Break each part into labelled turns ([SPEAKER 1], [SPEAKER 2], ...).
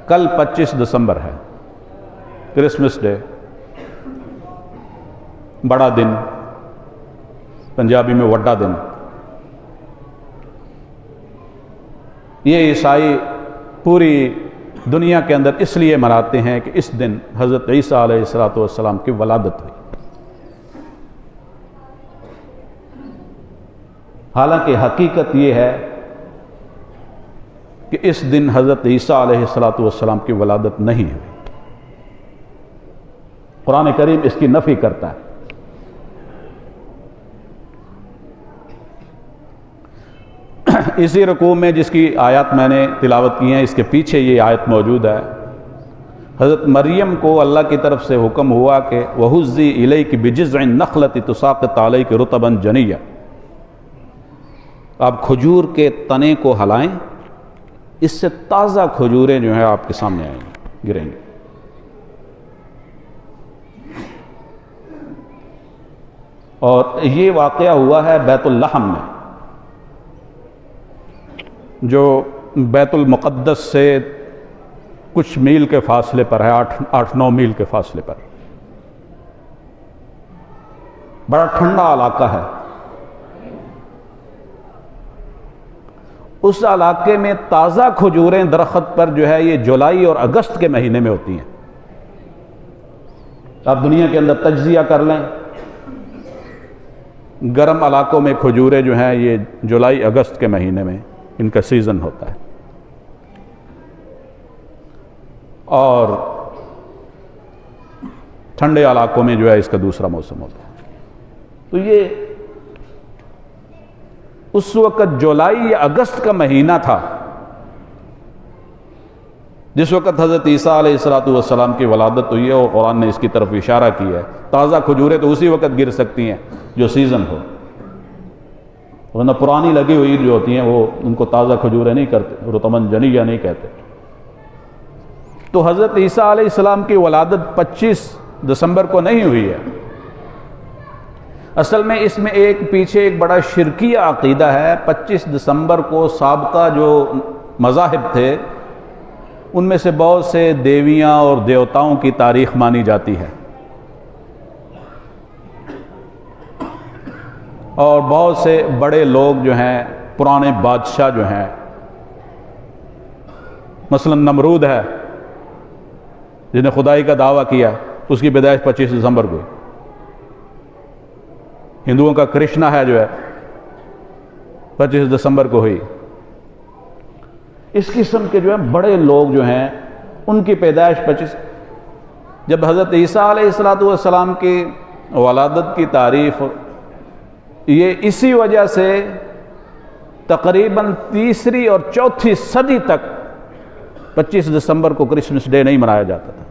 [SPEAKER 1] کل 25 دسمبر ہے، Christmas day, بڑا دن، پنجابی میں وڈا دن۔ یہ عیسائی پوری دنیا کے اندر اس لیے مناتے ہیں کہ اس دن حضرت عیسیٰ علیہ السلام کی ولادت ہوئی۔ حالانکہ حقیقت یہ ہے کہ اس دن حضرت عیسیٰ علیہ السلام کی ولادت نہیں ہوئی۔ قرآن کریم اس کی نفی کرتا ہے۔ اسی رکوع میں جس کی آیات میں نے تلاوت کی ہیں، اس کے پیچھے یہ آیت موجود ہے۔ حضرت مریم کو اللہ کی طرف سے حکم ہوا کہ وَهُزِّي إِلَيْكِ بِجِذْعِ النَّخْلَةِ تُسَاقِطْ عَلَيْكِ رُطَبًا جَنِيًّا، آپ کھجور کے تنے کو ہلائیں، اس سے تازہ کھجوریں جو ہیں آپ کے سامنے آئیں گی، گریں گے۔ اور یہ واقعہ ہوا ہے بیت اللحم میں، جو بیت المقدس سے کچھ میل کے فاصلے پر ہے، 8-9 میل کے فاصلے پر۔ بڑا ٹھنڈا علاقہ ہے۔ اس علاقے میں تازہ کھجوریں درخت پر جو ہے یہ جولائی اور اگست کے مہینے میں ہوتی ہیں۔ آپ دنیا کے اندر تجزیہ کر لیں، گرم علاقوں میں کھجوریں جو ہیں یہ جولائی اگست کے مہینے میں ان کا سیزن ہوتا ہے، اور ٹھنڈے علاقوں میں جو ہے اس کا دوسرا موسم ہوتا ہے۔ تو یہ اس وقت جولائی یا اگست کا مہینہ تھا جس وقت حضرت عیسیٰ علیہ السلام کی ولادت ہوئی ہے، اور قرآن نے اس کی طرف اشارہ کیا ہے۔ تازہ کھجوریں تو اسی وقت گر سکتی ہیں جو سیزن ہو، ورنہ پرانی لگی ہوئی جو ہوتی ہیں وہ ان کو تازہ کھجوریں نہیں کرتے، رطباً جنیہ نہیں کہتے۔ تو حضرت عیسیٰ علیہ السلام کی ولادت 25 دسمبر کو نہیں ہوئی ہے۔ اصل میں اس میں پیچھے ایک بڑا شرکیہ عقیدہ ہے۔ 25 دسمبر کو سابقہ جو مذاہب تھے ان میں سے بہت سے دیویاں اور دیوتاؤں کی تاریخ مانی جاتی ہے، اور بہت سے بڑے لوگ جو ہیں، پرانے بادشاہ جو ہیں، مثلا نمرود ہے جس نے خدائی کا دعویٰ کیا، اس کی پیدائش 25 دسمبر کو۔ ہندوؤں کا کرشنا ہے جو ہے 25 دسمبر کو ہوئی۔ اس قسم کے جو ہے بڑے لوگ جو ہیں ان کی پیدائش 25۔ جب حضرت عیسیٰ علیہ السلام کی ولادت کی تعریف یہ اسی وجہ سے تقریباً 3 اور 4 صدی تک 25 دسمبر کو کرسمس ڈے نہیں منایا جاتا تھا،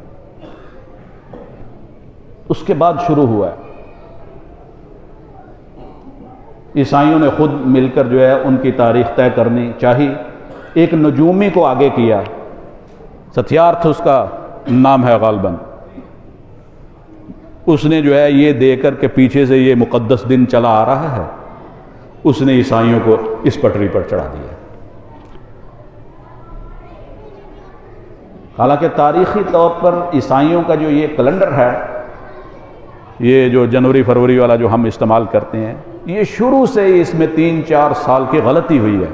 [SPEAKER 1] اس کے بعد شروع ہوا ہے۔ عیسائیوں نے خود مل کر جو ہے ان کی تاریخ طے کرنی چاہیے۔ ایک نجومی کو آگے کیا، ستیارتھ اس کا نام ہے غالباً، اس نے جو ہے یہ دے کر کے پیچھے سے یہ مقدس دن چلا آ رہا ہے، اس نے عیسائیوں کو اس پٹری پر چڑھا دیا۔ حالانکہ تاریخی طور پر عیسائیوں کا جو یہ کیلنڈر ہے، یہ جو جنوری فروری والا جو ہم استعمال کرتے ہیں، یہ شروع سے ہی اس میں 3-4 سال کی غلطی ہوئی ہے،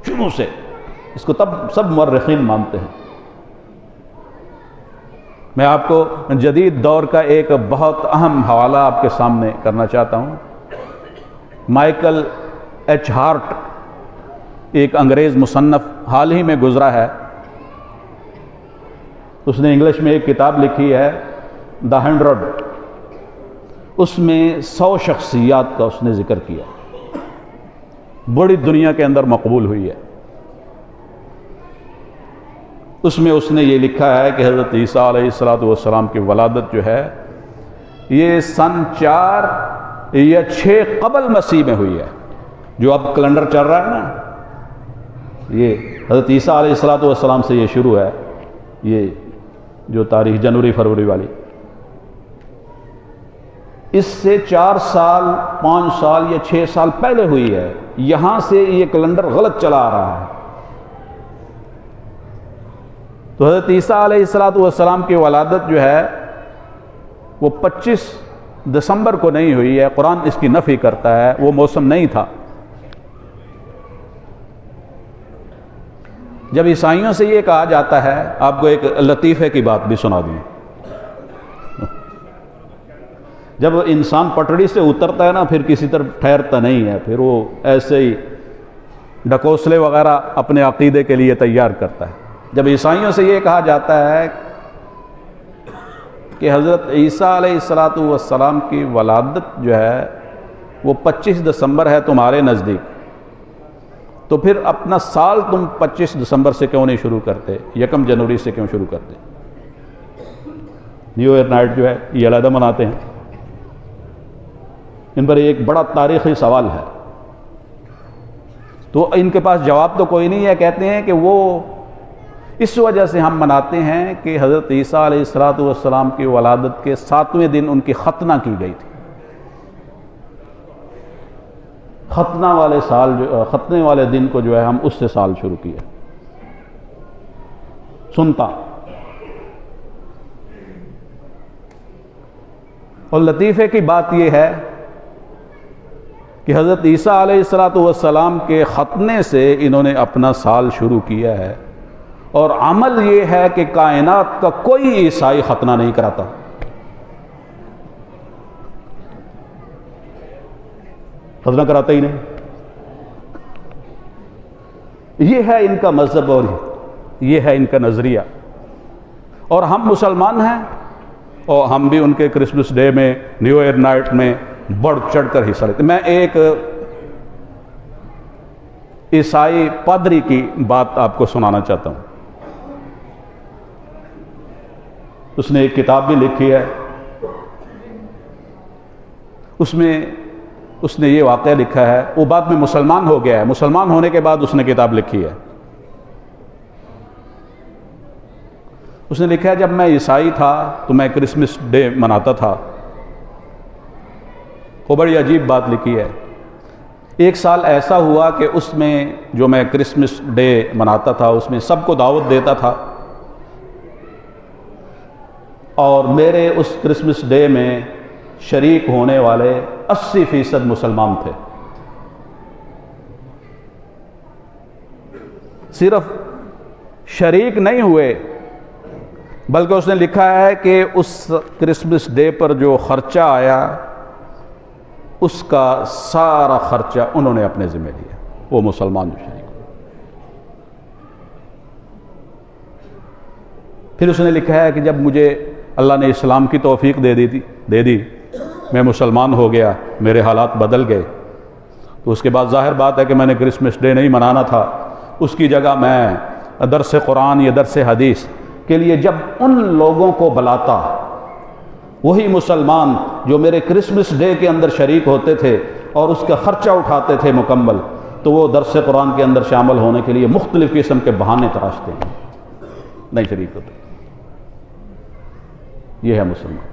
[SPEAKER 1] شروع سے۔ اس کو تب سب مورخین مانتے ہیں۔ میں آپ کو جدید دور کا ایک بہت اہم حوالہ آپ کے سامنے کرنا چاہتا ہوں۔ مائیکل ایچ ہارٹ، ایک انگریز مصنف، حال ہی میں گزرا ہے۔ اس نے انگلش میں ایک کتاب لکھی ہے دا 100۔ اس میں 100 شخصیات کا اس نے ذکر کیا، بڑی دنیا کے اندر مقبول ہوئی ہے۔ اس میں اس نے یہ لکھا ہے کہ حضرت عیسیٰ علیہ السلام کی ولادت جو ہے یہ سن 4 یا 6 قبل مسیح میں ہوئی ہے۔ جو اب کیلنڈر چل رہا ہے نا، یہ حضرت عیسیٰ علیہ السلام سے یہ شروع ہے، یہ جو تاریخ جنوری فروری والی، اس سے 4 سال 5 سال یا 6 سال پہلے ہوئی ہے۔ یہاں سے یہ کیلنڈر غلط چلا آ رہا ہے۔ تو حضرت عیسیٰ علیہ السلام کی ولادت جو ہے وہ 25 دسمبر کو نہیں ہوئی ہے، قرآن اس کی نفی کرتا ہے، وہ موسم نہیں تھا۔ جب عیسائیوں سے یہ کہا جاتا ہے، آپ کو ایک لطیفے کی بات بھی سنا دوں، جب انسان پٹڑی سے اترتا ہے نا پھر کسی طرف ٹھہرتا نہیں ہے، پھر وہ ایسے ہی ڈھکوسلے وغیرہ اپنے عقیدے کے لیے تیار کرتا ہے۔ جب عیسائیوں سے یہ کہا جاتا ہے کہ حضرت عیسیٰ علیہ السلام کی ولادت جو ہے وہ 25 دسمبر ہے تمہارے نزدیک، تو پھر اپنا سال تم 25 دسمبر سے کیوں نہیں شروع کرتے، 1 جنوری سے کیوں شروع کرتے؟ نیو ایئر نائٹ جو ہے یہ علیحدہ مناتے ہیں۔ ان پر ایک بڑا تاریخی سوال ہے، تو ان کے پاس جواب تو کوئی نہیں ہے۔ کہتے ہیں کہ وہ اس وجہ سے ہم مناتے ہیں کہ حضرت عیسیٰ علیہ السلام کی ولادت کے 7ویں دن ان کی ختنہ کی گئی تھی۔ ختنہ والے سال ختنے والے دن کو جو ہے ہم اس سے سال شروع کیے۔ سنتا اور لطیفے کی بات یہ ہے کہ حضرت عیسیٰ علیہ السلام کے ختنے سے انہوں نے اپنا سال شروع کیا ہے، اور عمل یہ ہے کہ کائنات کا کوئی عیسائی ختنہ نہیں کراتا۔ ختنہ کراتا ہی نہیں۔ یہ ہے ان کا مذہب اور یہ ہے ان کا نظریہ، اور ہم مسلمان ہیں اور ہم بھی ان کے کرسمس ڈے میں، نیو ایئر نائٹ میں بڑھ چڑھ کر حصہ لیتے۔ میں ایک عیسائی پادری کی بات آپ کو سنانا چاہتا ہوں۔ اس نے ایک کتاب بھی لکھی ہے، اس میں اس نے یہ واقعہ لکھا ہے، وہ بعد میں مسلمان ہو گیا ہے، مسلمان ہونے کے بعد اس نے کتاب لکھی ہے۔ اس نے لکھا ہے جب میں عیسائی تھا تو میں کرسمس ڈے مناتا تھا۔ وہ بڑی عجیب بات لکھی ہے۔ ایک سال ایسا ہوا کہ اس میں جو میں کرسمس ڈے مناتا تھا اس میں سب کو دعوت دیتا تھا، اور میرے اس کرسمس ڈے میں شریک ہونے والے 80% مسلمان تھے۔ صرف شریک نہیں ہوئے بلکہ اس نے لکھا ہے کہ اس کرسمس ڈے پر جو خرچہ آیا اس کا سارا خرچہ انہوں نے اپنے ذمہ لیا، وہ مسلمان جو شریک ہوئے۔ پھر اس نے لکھا ہے کہ جب مجھے اللہ نے اسلام کی توفیق دے دی، میں مسلمان ہو گیا، میرے حالات بدل گئے، تو اس کے بعد ظاہر بات ہے کہ میں نے کرسمس ڈے نہیں منانا تھا، اس کی جگہ میں درس قرآن یا درس حدیث کے لیے جب ان لوگوں کو بلاتا، وہی مسلمان جو میرے کرسمس ڈے کے اندر شریک ہوتے تھے اور اس کا خرچہ اٹھاتے تھے مکمل، تو وہ درس قرآن کے اندر شامل ہونے کے لیے مختلف قسم کے بہانے تراشتے ہیں، نہیں شریک ہوتے۔ یہ ہے مسلمان۔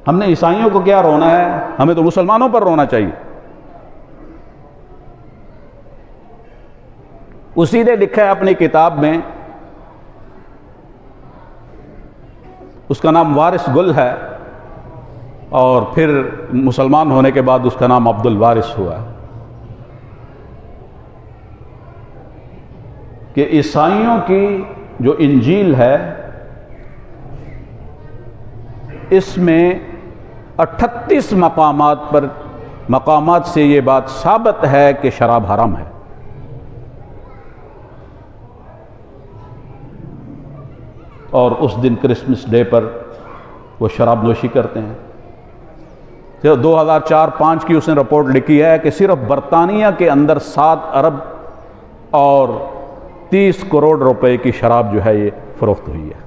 [SPEAKER 1] ہم نے عیسائیوں کو کیا رونا ہے، ہمیں تو مسلمانوں پر رونا چاہیے۔ اسی نے لکھا ہے اپنی کتاب میں، اس کا نام وارث گل ہے، اور پھر مسلمان ہونے کے بعد اس کا نام عبد الوارث ہوا ہے، کہ عیسائیوں کی جو انجیل ہے اس میں 38 مقامات سے یہ بات ثابت ہے کہ شراب حرام ہے۔ اور اس دن کرسمس ڈے پر وہ شراب نوشی کرتے ہیں۔ 2004-5 کی اس نے رپورٹ لکھی ہے کہ صرف برطانیہ کے اندر 7 ارب اور 30 کروڑ روپے کی شراب جو ہے یہ فروخت ہوئی ہے،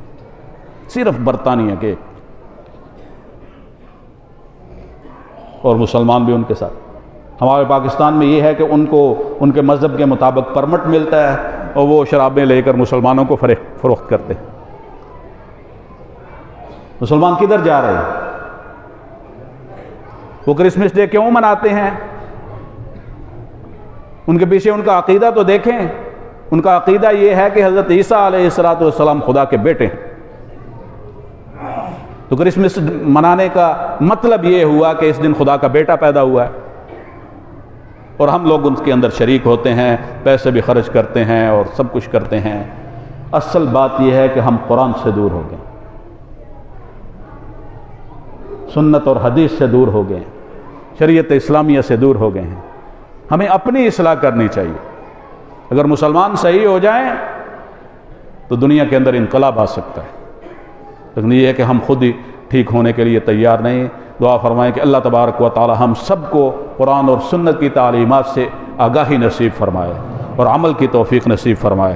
[SPEAKER 1] صرف برطانیہ کے، اور مسلمان بھی ان کے ساتھ۔ ہمارے پاکستان میں یہ ہے کہ ان کو ان کے مذہب کے مطابق پرمٹ ملتا ہے اور وہ شرابیں لے کر مسلمانوں کو فروخت کرتے ہیں۔ مسلمان کدھر جا رہے ہیں؟ وہ کرسمس ڈے کیوں مناتے ہیں؟ ان کے پیچھے ان کا عقیدہ تو دیکھیں۔ ان کا عقیدہ یہ ہے کہ حضرت عیسیٰ علیہ السلام خدا کے بیٹے ہیں۔ تو کرسمس منانے کا مطلب یہ ہوا کہ اس دن خدا کا بیٹا پیدا ہوا ہے، اور ہم لوگ ان کے اندر شریک ہوتے ہیں، پیسے بھی خرچ کرتے ہیں اور سب کچھ کرتے ہیں۔ اصل بات یہ ہے کہ ہم قرآن سے دور ہو گئے، سنت اور حدیث سے دور ہو گئے ہیں، شریعت اسلامیہ سے دور ہو گئے ہیں۔ ہمیں اپنی اصلاح کرنی چاہیے۔ اگر مسلمان صحیح ہو جائیں تو دنیا کے اندر انقلاب آ سکتا ہے، لیکن یہ ہے کہ ہم خود ہی ٹھیک ہونے کے لیے تیار نہیں۔ دعا فرمائیں کہ اللہ تبارک و تعالی ہم سب کو قرآن اور سنت کی تعلیمات سے آگاہی نصیب فرمائے اور عمل کی توفیق نصیب فرمائے۔